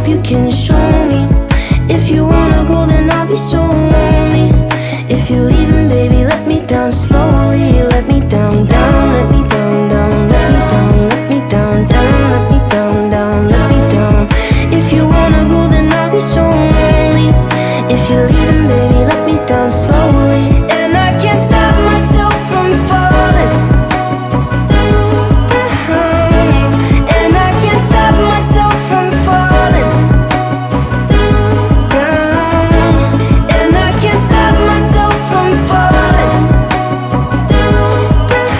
you can show me. If you wanna go, then I'll be so lonely. If you're leaving, baby, let me down slowly. Let me down, down, let me down, down, let me down, let me down, down, let me down, down, let me down. If you wanna go, then I'll be so lonely. If you're leaving,